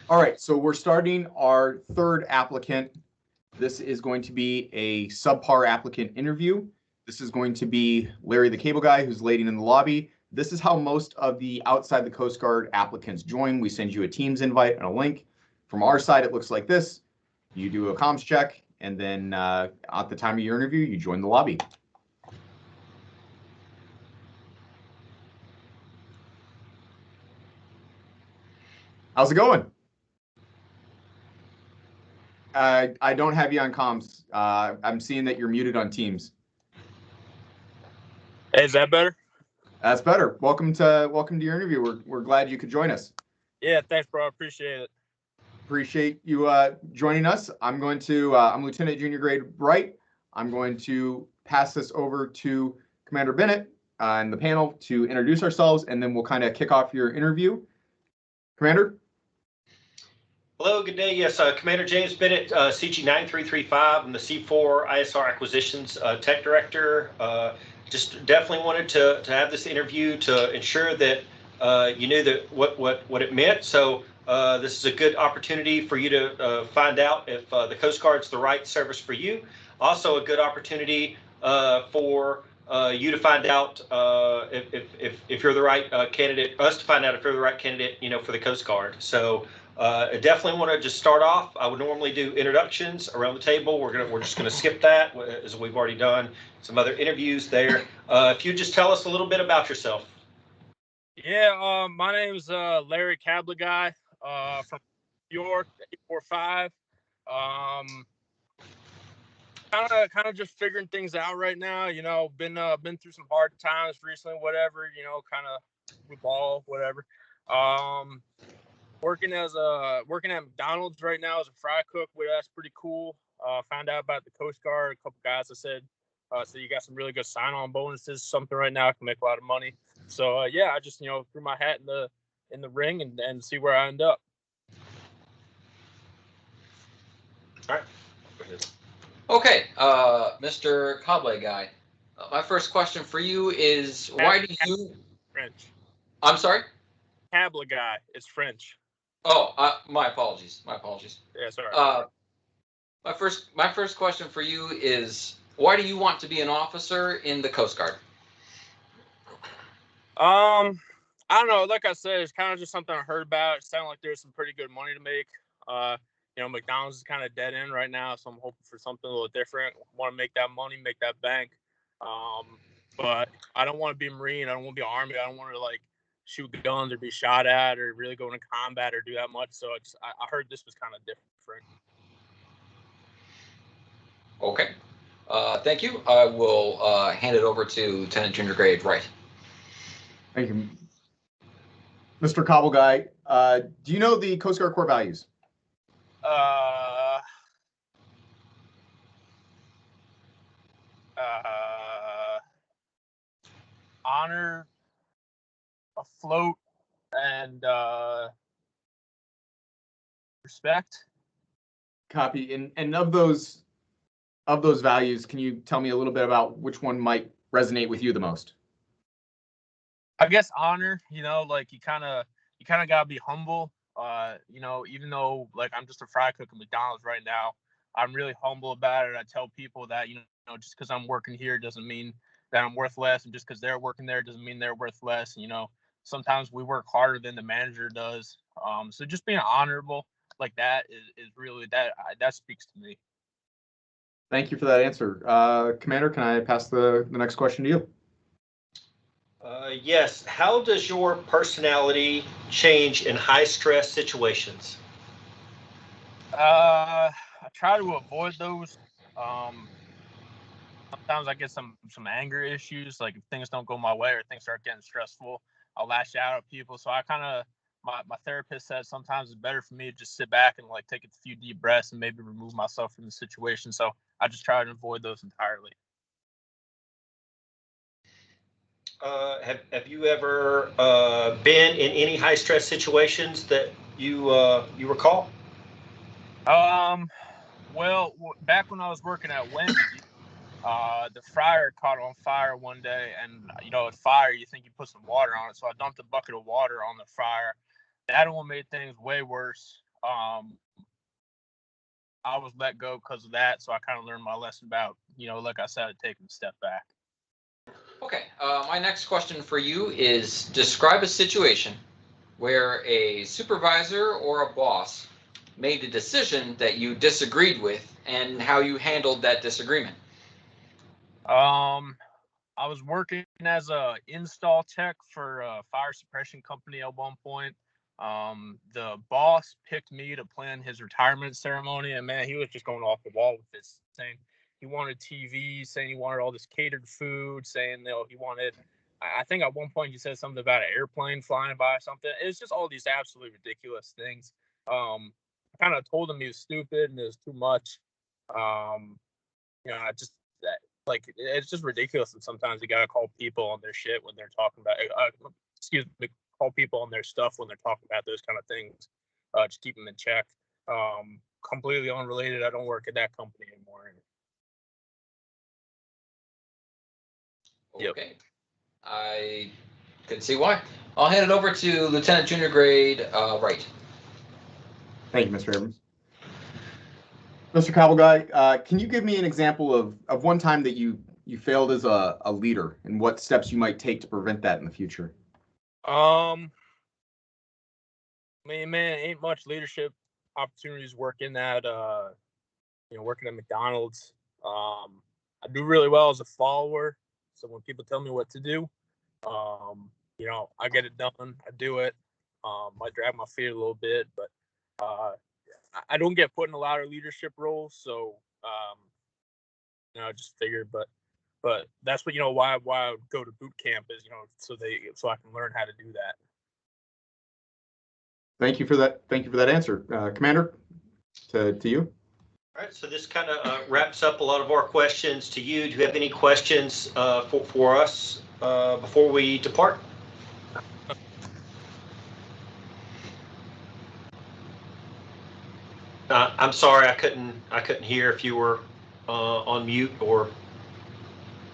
All right, so we're starting our third applicant. This is going to be a subpar applicant interview. This is going to be Larry the cable guy who's waiting in the lobby. This is how most of the outside the Coast Guard applicants join. We send you a Teams invite and a link. From our side, it looks like this. You do a comms check, and then at the time of your interview, you join the lobby. How's it going? I don't have you on comms. I'm seeing that you're muted on Teams. Hey, is that better? That's better. Welcome to your interview. We're glad you could join us. Yeah, thanks, bro. I appreciate it. Appreciate you joining us. I'm Lieutenant Junior Grade Wright. I'm going to pass this over to Commander Bennett and the panel to introduce ourselves, and then we'll kind of kick off your interview. Commander? Hello, good day. Yes, Commander James Bennett, CG 9335. I'm the C4 ISR Acquisitions Tech Director. Just definitely wanted to have this interview to ensure that you knew that what it meant. So this is a good opportunity for you to find out if the Coast Guard's the right service for you. Also, a good opportunity for you to find out if you're the right candidate. Us to find out if you're the right candidate, for the Coast Guard. So. I definitely want to just start off. I would normally do introductions around the table. We're just gonna skip that, as we've already done some other interviews there. If you just tell us a little bit about yourself. Yeah, my name's Larry Cableguy from New York, 845. Kind of just figuring things out right now. Been through some hard times recently. Whatever, kind of with ball, whatever. Working at McDonald's right now as a fry cook. That's pretty cool. Found out about the Coast Guard. A couple guys I said, so you got some really good sign-on bonuses. Something right now I can make a lot of money. So yeah, I just threw my hat in the ring and see where I end up. All right. Okay, Mr. Cableguy. My first question for you is why do you? French. I'm sorry. Cableguy. It's French. Oh, my apologies. Yeah, sorry. My first question for you is why do you want to be an officer in the Coast Guard? I don't know. Like I said, it's kind of just something I heard about. It sounded like there's some pretty good money to make. McDonald's is kind of dead end right now, so I'm hoping for something a little different. Want to make that money, make that bank. But I don't want to be a Marine. I don't want to be Army. I don't want to shoot guns or be shot at or really go into combat or do that much. So I heard this was kind of different. Okay. Thank you. I will hand it over to Lieutenant Junior Grade Wright. Thank you. Mr. Cableguy, do you know the Coast Guard core values? Honor, afloat, and respect. Copy. And of those values, can you tell me a little bit about which one might resonate with you the most? I guess honor. You kind of gotta be humble. Even though I'm just a fry cook at McDonald's right now, I'm really humble about it. I tell people that just because I'm working here doesn't mean that I'm worth less, and just because they're working there doesn't mean they're worth less. Sometimes we work harder than the manager does. So just being honorable like that is really that speaks to me. Thank you for that answer. Commander, can I pass the next question to you? Yes. How does your personality change in high-stress situations? I try to avoid those. Sometimes I get some anger issues, like if things don't go my way or things start getting stressful, I'll lash out at people. So I my therapist said sometimes it's better for me to just sit back and take a few deep breaths and maybe remove myself from the situation. So I just try to avoid those entirely. Have you ever been in any high stress situations that you recall? Well, back when I was working at Wendy's, the fryer caught on fire one day, and at fire you think you put some water on it, so I dumped a bucket of water on the fryer. That one made things way worse. I was let go because of that. So I kind of learned my lesson about, like I said, taking a step back. Okay. My next question for you is describe a situation where a supervisor or a boss made a decision that you disagreed with and how you handled that disagreement. I was working as a install tech for a fire suppression company at one point. The boss picked me to plan his retirement ceremony, and man, he was just going off the wall with this, saying he wanted TV, saying he wanted all this catered food, saying he wanted. I think at one point he said something about an airplane flying by or something. It's just all these absolutely ridiculous things. I kind of told him he was stupid and it was too much. I just like it's just ridiculous, and sometimes you gotta call people on their shit when they're talking about. Call people on their stuff when they're talking about those kind of things. Just keep them in check. Completely unrelated. I don't work at that company anymore. Okay. Yep. I can see why. I'll hand it over to Lieutenant Junior Grade Wright. Thank you, Mr. Abrams. Mr. Cobble Guy, can you give me an example of one time that you failed as a leader and what steps you might take to prevent that in the future? Man, ain't much leadership opportunities working at working at McDonald's. I do really well as a follower, so when people tell me what to do, I get it done. I do it. Might drag my feet a little bit, but I don't get put in a lot of leadership roles, so I just figured, but that's what why I would go to boot camp is so I can learn how to do that. Thank you for that answer, Commander. To you. All right, so this kind of wraps up a lot of our questions to you. Do you have any questions for us before we depart? I'm sorry, I couldn't hear if you were on mute or.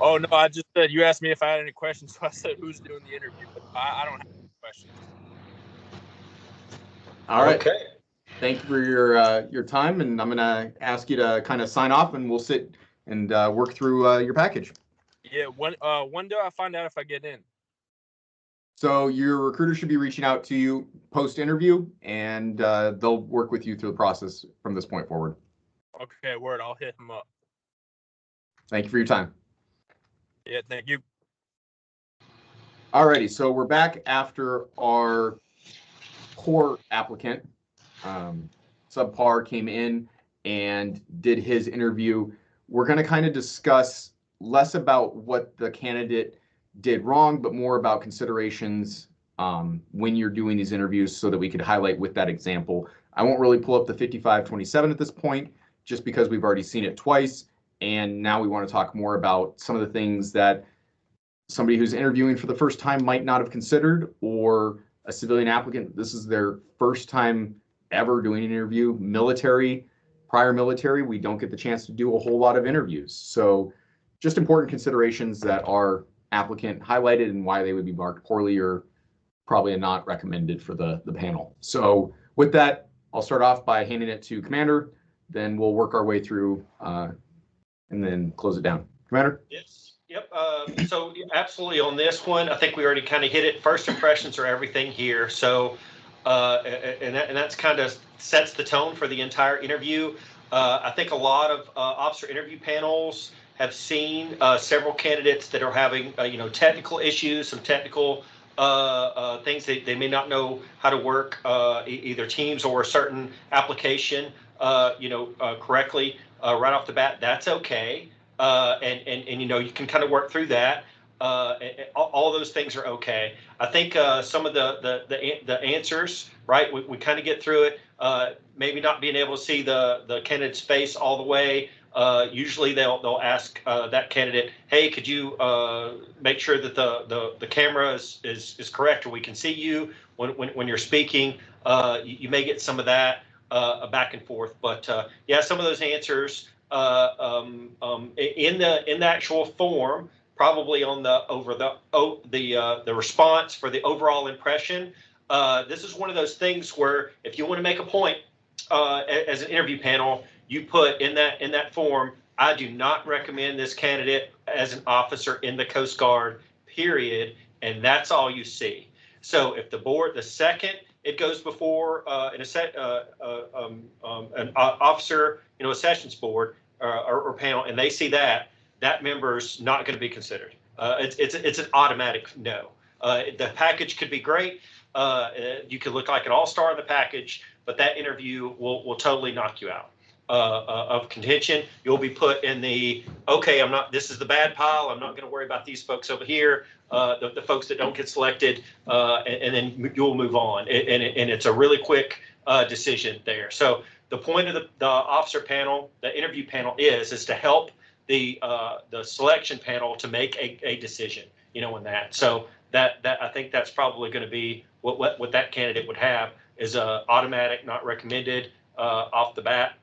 Oh no, I just said you asked me if I had any questions, so I said who's doing the interview, but I don't have any questions. All right. Okay. Thank you for your time, and I'm gonna ask you to kind of sign off, and we'll sit and work through your package. Yeah. When do I find out if I get in? So your recruiter should be reaching out to you post-interview, and they'll work with you through the process from this point forward. Okay, word. I'll hit them up. Thank you for your time. Yeah, thank you. Alrighty, so we're back after our core applicant. Subpar came in and did his interview. We're going to kind of discuss less about what the candidate did wrong, but more about considerations when you're doing these interviews so that we could highlight with that example. I won't really pull up the 5527 at this point, just because we've already seen it twice. And now we want to talk more about some of the things that somebody who's interviewing for the first time might not have considered, or a civilian applicant, this is their first time ever doing an interview. Prior military, we don't get the chance to do a whole lot of interviews. So just important considerations that our applicant highlighted and why they would be marked poorly or probably not recommended for the panel. So with that, I'll start off by handing it to Commander, then we'll work our way through and then close it down. Commander? Yes. Yep. So absolutely on this one, I think we already kind of hit it. First impressions are everything here. So, and that's kind of sets the tone for the entire interview. I think a lot of officer interview panels have seen several candidates that are having, technical issues, some technical things they may not know how to work either Teams or a certain application, correctly right off the bat. That's okay. And you can kind of work through that. All those things are okay. I think some of the answers, right? We kind of get through it. Maybe not being able to see the candidate's face all the way. Usually they'll ask that candidate, "Hey, could you make sure that the camera is correct, or we can see you when you're speaking?" You may get some of that back and forth, but yeah, some of those answers. In the actual form, probably on the response for the overall impression. This is one of those things where if you want to make a point, as an interview panel, you put in that form, I do not recommend this candidate as an officer in the Coast Guard, period. And that's all you see. So if the second it goes before an officer, a sessions board or panel, and they see that member's not going to be considered. It's an automatic no. The package could be great. You could look like an all-star in the package, but that interview will totally knock you out of contention. You'll be put in the, okay, this is the bad pile. I'm not going to worry about these folks over here, the folks that don't get selected, and then you'll move on. And it's a really quick decision there. So the point of the officer panel, the interview panel is to help the selection panel to make a decision, in that. So that I think that's probably going to be what that candidate would have is automatic, not recommended off the bat.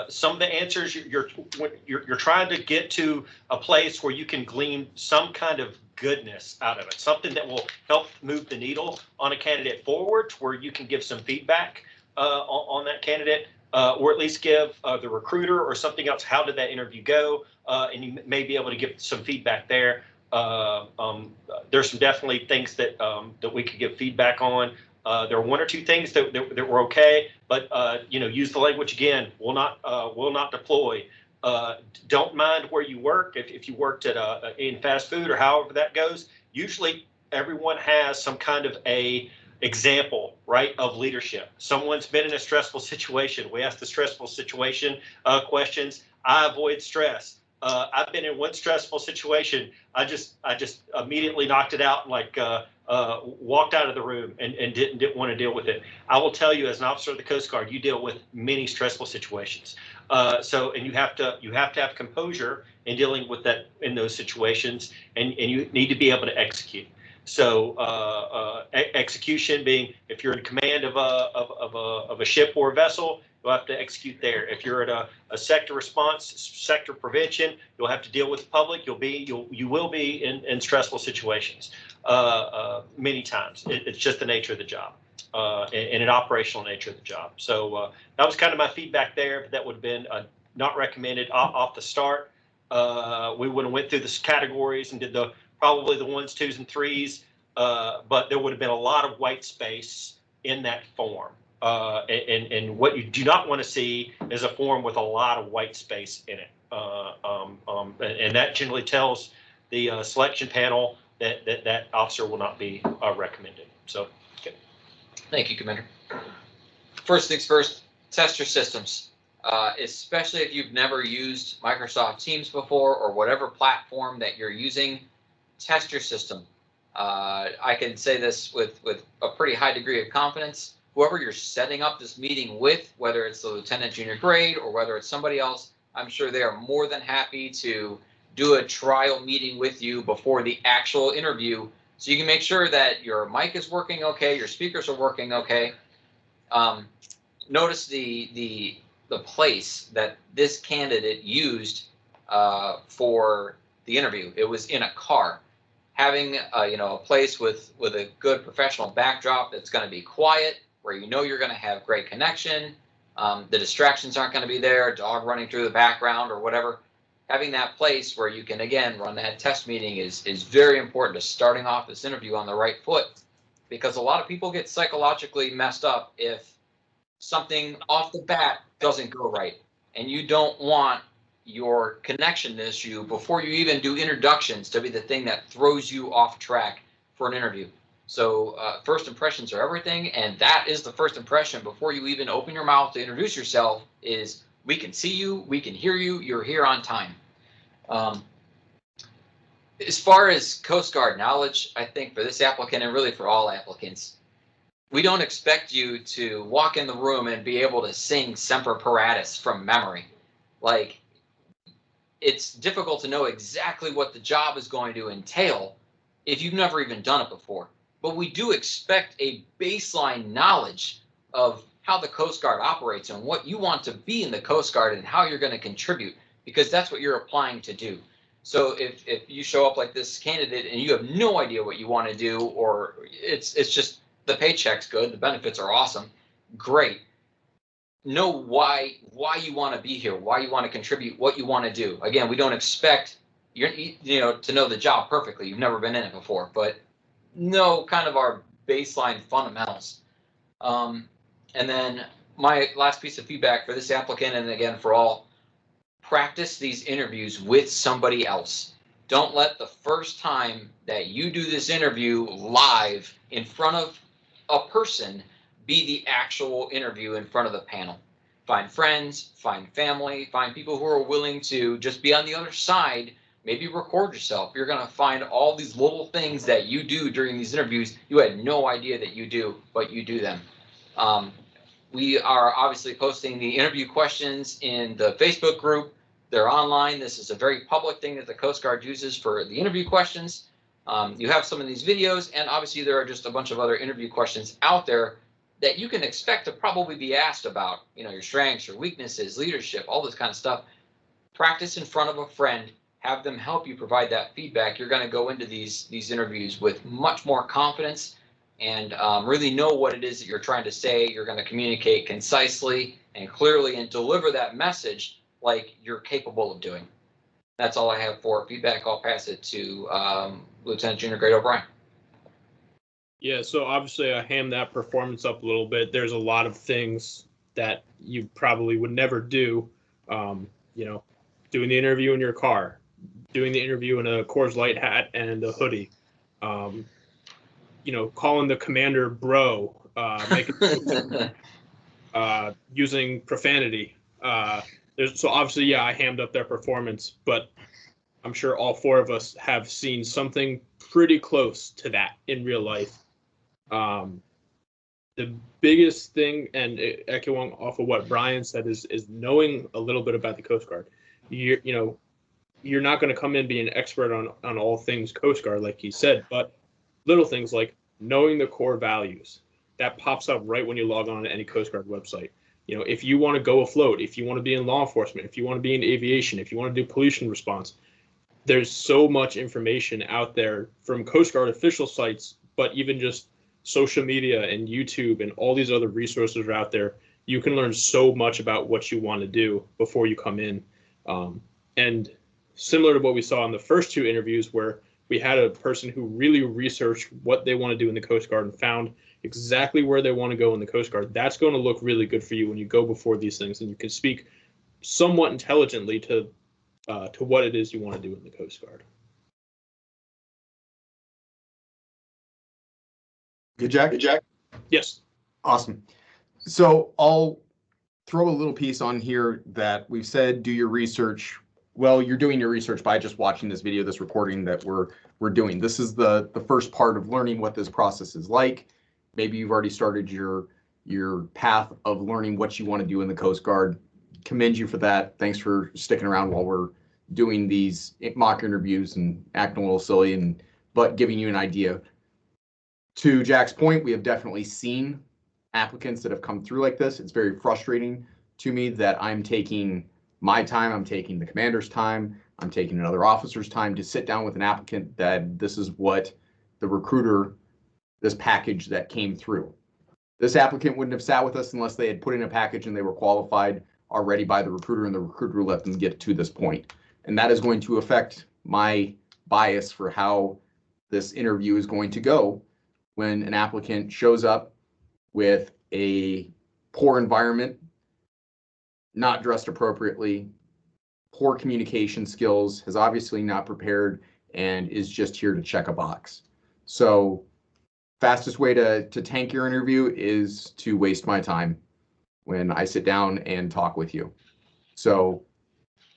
Some of the answers you're trying to get to a place where you can glean some kind of goodness out of it, something that will help move the needle on a candidate forward, to where you can give some feedback on that candidate, or at least give the recruiter or something else, how did that interview go, and you may be able to give some feedback there. There's some definitely things that we could give feedback on. There are one or two things that were okay, but use the language again. Will not deploy. Don't mind where you work. If you worked at in fast food or however that goes, usually everyone has some kind of a example, right, of leadership. Someone's been in a stressful situation. We ask the stressful situation questions. I avoid stress. I've been in one stressful situation. I just immediately knocked it out and walked out of the room and didn't want to deal with it. I will tell you, as an officer of the Coast Guard, you deal with many stressful situations. And you have to have composure in dealing with that in those situations, and you need to be able to execute. So execution being, if you're in command of a ship or a vessel, you'll have to execute there. If you're at a sector response, sector prevention, you'll have to deal with the public. You will be in stressful situations many times. It's just the nature of the job and an operational nature of the job. So that was kind of my feedback there. But that would have been not recommended off the start. We would have went through the categories and did probably the 1s, 2s, and 3s, but there would have been a lot of white space in that form. And what you do not want to see is a form with a lot of white space in it. And that generally tells the selection panel that officer will not be recommended. So, okay. Thank you, Commander. First things first, test your systems, especially if you've never used Microsoft Teams before or whatever platform that you're using. Test your system. I can say this with a pretty high degree of confidence. Whoever you're setting up this meeting with, whether it's the lieutenant junior grade or whether it's somebody else, I'm sure they are more than happy to do a trial meeting with you before the actual interview, so you can make sure that your mic is working okay, your speakers are working okay. Notice the place that this candidate used for the interview. It was in a car. Having a place with a good professional backdrop that's going to be quiet, where you're going to have great connection, the distractions aren't going to be there, a dog running through the background or whatever. Having that place where you can, again, run that test meeting is very important to starting off this interview on the right foot, because a lot of people get psychologically messed up if something off the bat doesn't go right, and you don't want your connection issue before you even do introductions to be the thing that throws you off track for an interview. So first impressions are everything, and that is the first impression before you even open your mouth to introduce yourself is, we can see you, we can hear you, you're here on time. As far as Coast Guard knowledge, I think for this applicant and really for all applicants, we don't expect you to walk in the room and be able to sing Semper Paratus from memory. Like, it's difficult to know exactly what the job is going to entail if you've never even done it before. But we do expect a baseline knowledge of how the Coast Guard operates and what you want to be in the Coast Guard and how you're going to contribute, because that's what you're applying to do. So if you show up like this candidate and you have no idea what you want to do, or it's just the paycheck's good, the benefits are awesome, great. know why you want to be here, why you want to contribute, what you want to do. Again, we don't expect to know the job perfectly. You've never been in it before, but know kind of our baseline fundamentals. And then my last piece of feedback for this applicant, and again for all, practice these interviews with somebody else. Don't let the first time that you do this interview live in front of a person be the actual interview in front of the panel. Find friends, find family, find people who are willing to just be on the other side. Maybe record yourself. You're going to find all these little things that you do during these interviews you had no idea that you do, but you do them. We are obviously posting the interview questions in the Facebook group. They're online. This is a very public thing that the Coast Guard uses for the interview questions. You have some of these videos, and obviously there are just a bunch of other interview questions out there that you can expect to probably be asked about, your strengths, your weaknesses, leadership, all this kind of stuff. Practice in front of a friend. Have them help you provide that feedback. You're going to go into these interviews with much more confidence and really know what it is that you're trying to say. You're going to communicate concisely and clearly and deliver that message like you're capable of doing. That's all I have for feedback. I'll pass it to Lieutenant Junior Grade O'Brien. Yeah, so obviously I hammed that performance up a little bit. There's a lot of things that you probably would never do. Doing the interview in your car, doing the interview in a Coors Light hat and a hoodie, calling the commander bro, using profanity. So obviously, yeah, I hammed up their performance, but I'm sure all four of us have seen something pretty close to that in real life. The biggest thing, and echoing off of what Brian said, is knowing a little bit about the Coast Guard. You're not going to come in being an expert on all things Coast Guard, like he said, but little things like knowing the core values. That pops up right when you log on to any Coast Guard website. If you want to go afloat, if you want to be in law enforcement, if you want to be in aviation, if you want to do pollution response, there's so much information out there from Coast Guard official sites, but even just social media and YouTube and all these other resources are out there. You can learn so much about what you want to do before you come in. And similar to what we saw in the first two interviews, where we had a person who really researched what they want to do in the Coast Guard and found exactly where they want to go in the Coast Guard, that's going to look really good for you when you go before these things, and you can speak somewhat intelligently to what it is you want to do in the Coast Guard. Good, Jack? Yes. Awesome. So I'll throw a little piece on here that we've said, do your research. Well, you're doing your research by just watching this video, this recording that we're doing. This is the first part of learning what this process is like. Maybe you've already started your path of learning what you want to do in the Coast Guard. Commend you for that. Thanks for sticking around while we're doing these mock interviews and acting a little silly, but giving you an idea. To Jack's point, we have definitely seen applicants that have come through like this. It's very frustrating to me that I'm taking my time, I'm taking the commander's time, I'm taking another officer's time to sit down with an applicant that this is what the recruiter, this package that came through. This applicant wouldn't have sat with us unless they had put in a package and they were qualified already by the recruiter, and the recruiter let them get to this point. And that is going to affect my bias for how this interview is going to go when an applicant shows up with a poor environment, not dressed appropriately, poor communication skills, has obviously not prepared, and is just here to check a box. So fastest way to tank your interview is to waste my time when I sit down and talk with you. So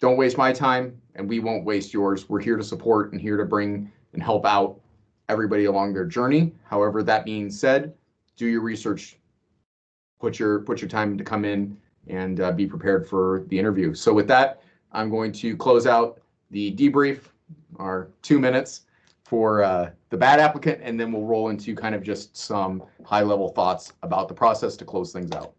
don't waste my time, and we won't waste yours. We're here to support and here to bring and help out everybody along their journey. However, that being said, do your research, put your time to come in and be prepared for the interview. So with that, I'm going to close out the debrief, our 2 minutes for the bad applicant, and then we'll roll into kind of just some high-level thoughts about the process to close things out.